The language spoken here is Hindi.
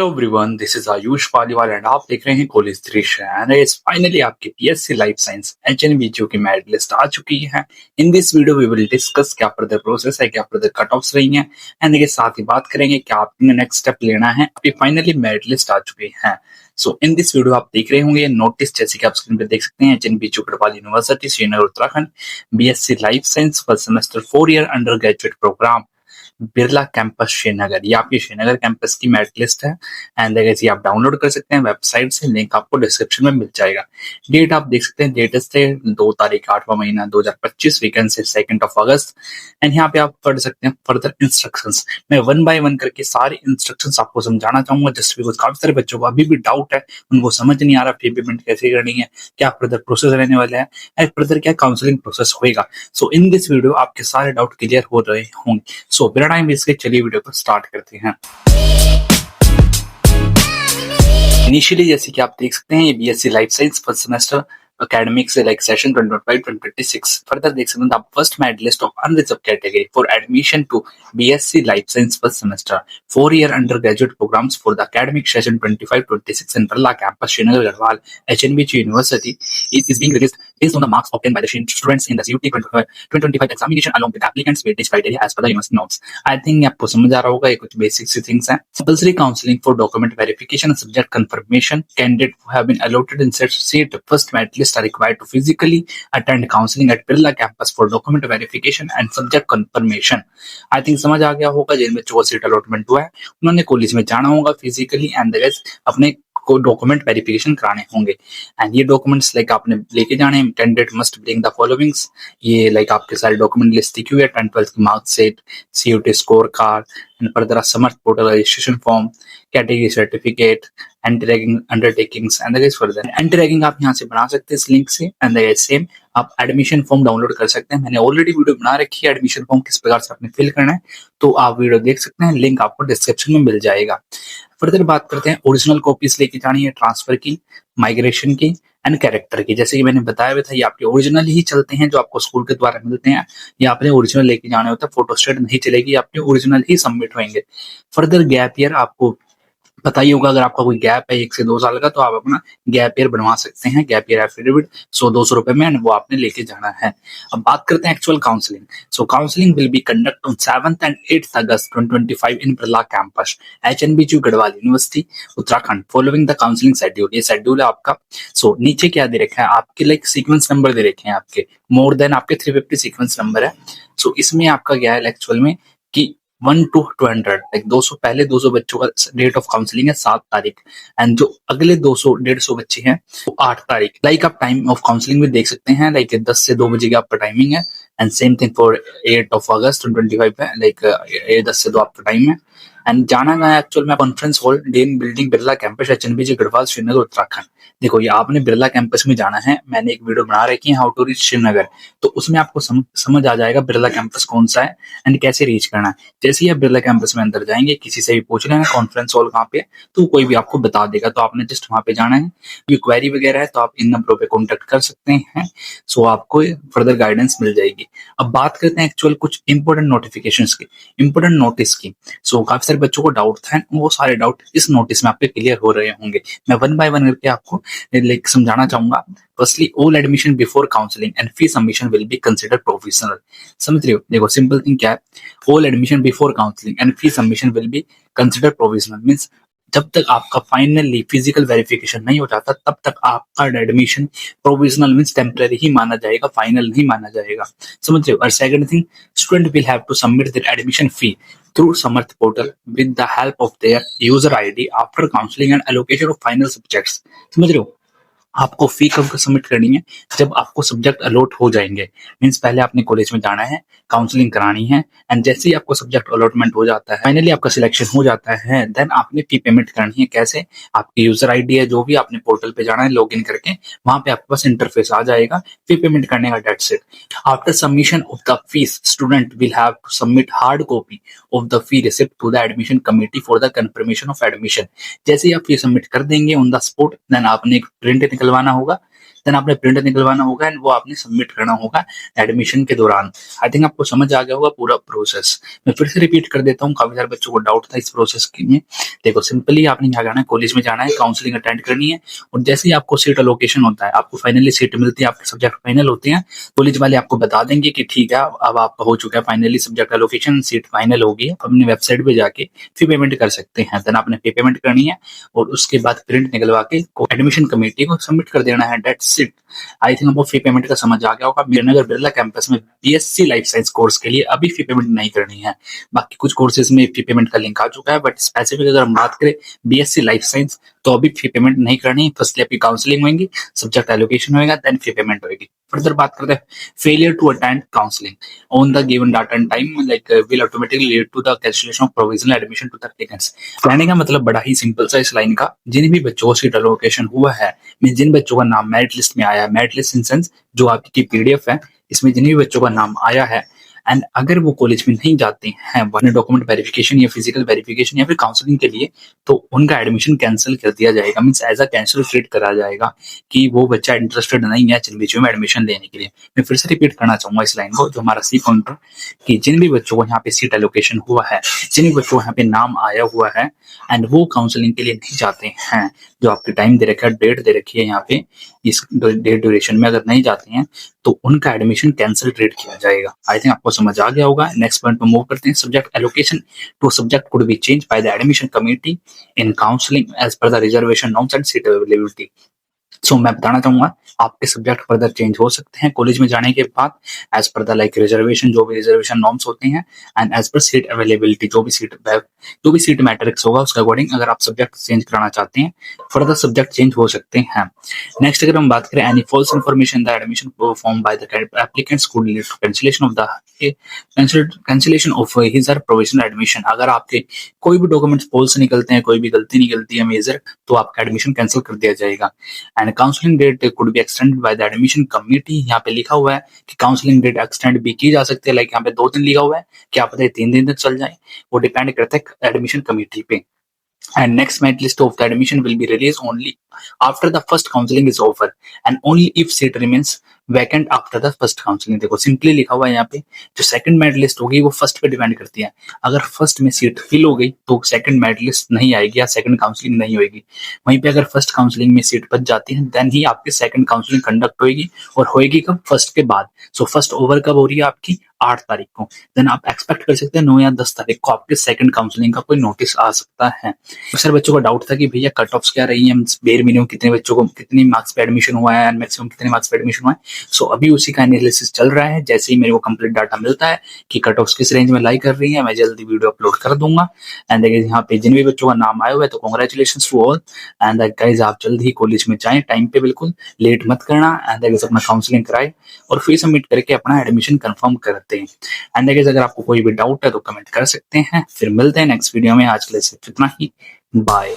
Hello everyone, this is Ayush Paliwal and आप देख रहे हैं college Drishya and it's finally आपकी बीएससी लाइफ साइंस एचएनबीक्यू की मेरिट लिस्ट आ चुकी है। In this video we will discuss क्या फर्दर प्रोसेस है, क्या फर्दर कट ऑफ्स रही हैं एंड के साथ ही बात करेंगे क्या आपने नेक्स्ट स्टेप लेना है। अभी फाइनली मेरिट लिस्ट आ चुकी है। सो इन दिस वीडियो आप देख रहे होंगे नोटिस, जैसे कि आप स्क्रीन पे देख सकते हैं, HNBGU Garhwal university Srinagar Uttarakhand, BSc life science first semester 4 year undergraduate program, Birla campus Srinagar. ये आपकी श्रीनगर कैंपस की मेरिट लिस्ट है एंड ये आप डाउनलोड कर सकते हैं वेबसाइट से, लिंक आपको डिस्क्रिप्शन में मिल जाएगा। डेट आप देख सकते हैं, डेट है 2 तारीख 8वां महीना 2025, वीकेंड से 2 अगस्त। एंड यहाँ पे आप पढ़ सकते हैं फर्दर इंस्ट्रक्शंस। मैं वन बाय वन करके सारे इंस्ट्रक्शंस आपको समझाना चाहूंगा, जस्ट बिकॉज काफी सारे बच्चों को अभी भी डाउट है, उनको समझ नहीं आ रहा फी पेमेंट कैसे करनी है, क्या फर्दर प्रोसेस रहने वाला है एंड फर्दर क्या काउंसलिंग प्रोसेस होएगा। सो इन दिस वीडियो आपके सारे डाउट क्लियर हो रहे होंगे। सो बिना टाइम वेस्ट के चलिए वीडियो को स्टार्ट करते हैं। इनिशियली जैसे कि आप देख सकते हैं, ये BSc life science first semester academic से like session 2025-2026 further देख सकते हैं the first merit list of unreserved category for admission to BSc Life Science first semester 4-year undergraduate programs for the academic session 25-26 in Birla campus Srinagar Garhwal HNBG University is being released based on the marks obtained by the students in the CUT 2025 examination along with applicants weightage criteria as per the university norms। I think आपको समझ आ रहा होगा, ये कुछ basic सी things हैं। Compulsory counseling for document verification and subject confirmation, candidate who have been allotted in set seat first merit list are required to physically attend counseling at Birla campus for document verification and subject confirmation। I think समझ आ गया होगा, जिन बच्चों को सीट अलॉटमेंट हुआ है उन्होंने कॉलेज में जाना होगा फिजिकली एंड अपने को डॉक्यूमेंट वेरिफिकेशन कराने होंगे। एंड ये डॉक्यूमेंट्स लाइक आपने लेके जाने हैं। Candidate must bring the followings. ये लाइक आपके सारे डॉक्यूमेंट लिस्ट लिखी हुई है, 10th-12th की marksheet, CUET score card and further Samarth portal registration form, category certificate, anti ragging undertakings and further. Anti ragging आप यहाँ से बना सकते हैं इस लिंक से एंड सेम आप एडमिशन फॉर्म डाउनलोड कर सकते हैं। मैंने ऑलरेडी वीडियो बना रखी है एडमिशन फॉर्म किस प्रकार से आपने फिल करना है, तो आप वीडियो देख सकते हैं, लिंक आपको डिस्क्रिप्शन में मिल जाएगा। फर्दर बात करते हैं ओरिजिनल कॉपीज लेके जानी है, ट्रांसफर की, माइग्रेशन की एंड कैरेक्टर की। जैसे कि मैंने बताया हुआ था, ये आपके ओरिजिनल ही चलते हैं जो आपको स्कूल के द्वारा मिलते हैं, या आपने ओरिजिनल लेके जाने होता है, फोटोस्टेट नहीं चलेगी, आपके ओरिजिनल ही सबमिट होंगे। फर्दर गैप ईयर आपको पता ही होगा, अगर आपका कोई गैप है 1 से 2 साल का तो आप अपना गैप ईयर बनवा सकते हैं, गैप ईयर एफिडेविट 100-200 रुपए में, वो आपने लेके जाना है। अब बात करते हैं actual counselling. So counselling will be conduct on 7th and 8th August 2025 in Birla campus HNBGU Garhwal university Uttarakhand following the counselling schedule. ये शेड्यूल है आपका। सो नीचे क्या दे रखा है, आपके लाइक सीक्वेंस नंबर दे रखे हैं, आपके मोर देन आपके 350 सीक्वेंस नंबर है। सो इसमें आपका क्या है एक्चुअल में कि 1 to 200 लाइक 200 पहले 200 बच्चों का डेट ऑफ काउंसलिंग है 7 तारीख एंड जो अगले 200-150 बच्चे हैं वो 8 तारीख। लाइक आप टाइम ऑफ काउंसलिंग भी देख सकते हैं, लाइक 10 से 2 बजे का आपका टाइमिंग है एंड सेम थिंग फॉर 8 अगस्त 2025 है, लाइक 10 से 2 आपका टाइम है। एंड जाना गया एक्चुअल में conference hall dean building Birla campus HNBG Garhwal Srinagar Uttarakhand. देखो ये आपने बिरला कैंपस में जाना है, मैंने एक वीडियो बना रखी है हाउ टू रीच श्रीनगर, तो उसमें आपको समझ आ जाएगा बिरला कैंपस कौन सा है एंड कैसे रीच करना है। जैसे ही आप बिरला कैंपस में अंदर जाएंगे, किसी से भी पूछ लेना कॉन्फ्रेंस हॉल कहाँ पे, तो कोई भी आपको बता देगा, तो आपने जस्ट वहां पे जाना है। कोई क्वेरी वगैरह है तो आप इन नंबरों पे कॉन्टेक्ट कर सकते हैं, सो आपको फर्दर गाइडेंस मिल जाएगी। अब बात करते हैं एक्चुअल कुछ इंपॉर्टेंट नोटिफिकेशंस की, इंपॉर्टेंट नोटिस की। सो काफी सारे बच्चों को डाउट था, वो सारे डाउट इस नोटिस में आपके क्लियर हो रहे होंगे। मैं वन बाय वन करके आपको लाइक समझाना चाहूंगा। Firstly all admission before counselling and fee submission will be considered provisional. समझ रहे हो, देखो सिंपल थिंग क्या है, all admission before counselling and fee submission will be considered provisional. Means जब तक आपका फाइनली फिजिकल वेरिफिकेशन नहीं हो जाता तब तक आपका एडमिशन प्रोविजनल मींस टेम्पररी ही माना जाएगा, फाइनल नहीं माना जाएगा। समझ रहे हो। और second thing, student will have to submit their admission fee through Samarth portal with the help of their user ID after counseling and allocation of final subjects। समझ रहे हो, आपको फी कब सबमिट करनी है, जब आपको सब्जेक्ट अलॉट हो जाएंगे। मींस पहले आपने कॉलेज में जाना है, काउंसलिंग करानी है एंड जैसे ही आपको सब्जेक्ट अलॉटमेंट हो जाता है, फाइनली आपका सिलेक्शन हो जाता है, देन आपने फी पेमेंट करनी है। कैसे, आपकी यूजर आईडी है जो भी, आपने पोर्टल पे जाना है, लॉगिन करके वहां पे आपके पास इंटरफेस आ जाएगा फी पेमेंट करने का, dates it. After submission of the fees student will have to submit hard copy of the fee receipt to the admission committee for the confirmation of admission. जैसे ही आप फी सबमिट कर देंगे ऑन द स्पॉट, देन आपने एक प्रिंट निकलवाना होगा देन आपने प्रिंट निकलवाना होगा एंड वो आपने सबमिट करना होगा एडमिशन के दौरान। आई थिंक आपको समझ आ गया होगा पूरा प्रोसेस। मैं फिर से रिपीट कर देता हूँ, काफी सारे बच्चों को डाउट था इस प्रोसेस में। देखो सिंपली आपने क्या करना है, कॉलेज में जाना है, काउंसलिंग अटेंड करनी है, और जैसे ही आपको सीट अलोकेशन होता है, आपको फाइनली सीट मिलती है, आपके सब्जेक्ट फाइनल होते हैं, कॉलेज वाले आपको बता देंगे कि ठीक है अब आपका हो चुका है finally subject allocation, seat final होगी है, अपने वेबसाइट पे जाके फी पेमेंट कर सकते हैं। देन आपने फी पेमेंट करनी है और उसके बाद प्रिंट निकलवा के एडमिशन कमेटी को सबमिट कर देना है, दैट्स इट। आई थिंक आपको फी पेमेंट का समझ आ गया होगा। वीरनगर बिरला कैंपस में बीएससी लाइफ साइंस कोर्स के लिए अभी फी पेमेंट नहीं करनी है, बाकी कुछ कोर्सेज में फी पेमेंट का लिंक आ चुका है, बट स्पेसिफिक अगर हम बात करें बीएससी लाइफ साइंस तो अभी फी पेमेंट नहीं करनी है। फर्स्टली आपकी काउंसलिंग होगी, सब्जेक्ट एलोकेशन होगा, देन फी पेमेंट होगी। फर्दर बात करते हैं failure to attend counselling on the given data and time like will automatically lead to the cancellation of provisional admission to the applicants. कहने का मतलब बड़ा ही सिंपल सा इस लाइन का, जिन भी बच्चों को सीट एलोकेशन हुआ है, मीन जिन बच्चों का नाम मेरिट लिस्ट में आया है, मेरिट लिस्ट इन सेंस जो आपकी पीडीएफ है, इसमें जिन भी बच्चों का नाम आया है एंड अगर वो कॉलेज में नहीं जाते हैं वन डॉक्यूमेंट वेरिफिकेशन या फिजिकल वेरिफिकेशन या फिर काउंसलिंग के लिए, तो उनका एडमिशन कैंसिल कर दिया जाएगा, means as a cancel treat करा जाएगा कि वो बच्चा इंटरेस्टेड नहीं है चिन्ह में एडमिशन लेने के लिए। मैं फिर से रिपीट करना चाहूंगा इस लाइन को, जो हमारा सी पॉइंटर, कि जिन भी बच्चों को यहाँ पे सीट एलोकेशन हुआ है, जिन भी बच्चों को यहाँ पे नाम आया हुआ है एंड वो काउंसलिंग के लिए नहीं जाते हैं, जो आपके टाइम दे रखा है, डेट दे रखी है यहाँ पे, इस डेट ड्यूरेशन में अगर नहीं जाते हैं तो उनका एडमिशन कैंसिल ट्रीट किया जाएगा। आई थिंक आपको समझ आ गया होगा। नेक्स्ट पॉइंट पे मूव करते हैं। Subject allocation to subject could be change by the admission committee in counselling as per the reservation norms and seat availability. So मैं बताना चाहूंगा आपके सब्जेक्ट फर्दर चेंज हो सकते हैं कॉलेज में जाने के बाद, as per the like reservation, जो भी रिजर्वेशन नॉर्म्स होते हैं, and as per seat availability, जो भी सीट मैट्रिक्स होगा उसके अकॉर्डिंग अगर आप सब्जेक्ट चेंज कराना चाहते हैं, फर्दर सब्जेक्ट चेंज हो सकते हैं। नेक्स्ट अगर हम बात करें, any false information the admission form by the applicants could lead to cancellation of his or provisional admission. अगर आपके कोई भी डॉक्यूमेंट्स फॉल्स निकलते हैं, कोई भी गलती निकलती है मेजर, तो आपका एडमिशन कैंसिल कर दिया जाएगा। And counselling date could be extended by the admission committee. यहाँ पे लिखा हुआ है कि काउंसलिंग डेट एक्सटेंड भी की जा सकती है, लाइक यहाँ पे 2 दिन लिखा हुआ है, क्या पता है 3 दिन तक चल जाए, वो डिपेंड करता है एडमिशन कमिटी पे। And next merit list of the admission will be released only after the first counseling is over and only if seat remains vacant after the first counseling। देखो सिंपली लिखा हुआ है यहाँ पे, जो सेकंड मेरिट लिस्ट होगी वो फर्स्ट पे डिपेंड करती है। अगर फर्स्ट में सीट फिल हो गई तो सेकंड मेरिट लिस्ट नहीं आएगी या सेकंड काउंसलिंग नहीं होगी। वहीं पे अगर फर्स्ट काउंसलिंग में सीट बच जाती है देन ही आपकी सेकंड काउंसलिंग कंडक्ट होगी, और होएगी कब, फर्स्ट के बाद। सो फर्स्ट ओवर कब हो रही है आपकी, 8 तारीख को। देन आप एक्सपेक्ट कर सकते हैं 9 या 10 तारीख को आपके सेकंड काउंसलिंग का कोई नोटिस आ सकता है। अक्सर बच्चों का डाउट था कि भैया कट ऑफ्स क्या रही है, बेर मिनिमम कितने बच्चों को कितनी मार्क्स पे एडमिशन हुआ है एंड मैक्सिमम कितने मार्क्स पे एडमिशन हुआ है। सो अभी उसी का एनालिसिस चल रहा है। जैसे ही मेरे को कंप्लीट डाटा मिलता है कि कट ऑफ्स किस रेंज में लाई कर रही है, मैं जल्दी वीडियो अपलोड कर दूंगा। एंड देखिए यहाँ पे जिन भी बच्चों का नाम आया हुआ है तो congratulations to all. And guys आप जल्द ही कॉलेज में जाएं टाइम पे, बिल्कुल लेट मत करना। एंड गाइस अपना काउंसलिंग कराएं और फिर सबमिट करके अपना एडमिशन कंफर्म करते हैं। एंड गाइस अगर आपको कोई भी डाउट है तो कमेंट कर सकते हैं। फिर मिलते हैं नेक्स्ट वीडियो में। आज के लिए सिर्फ इतना ही, बाय।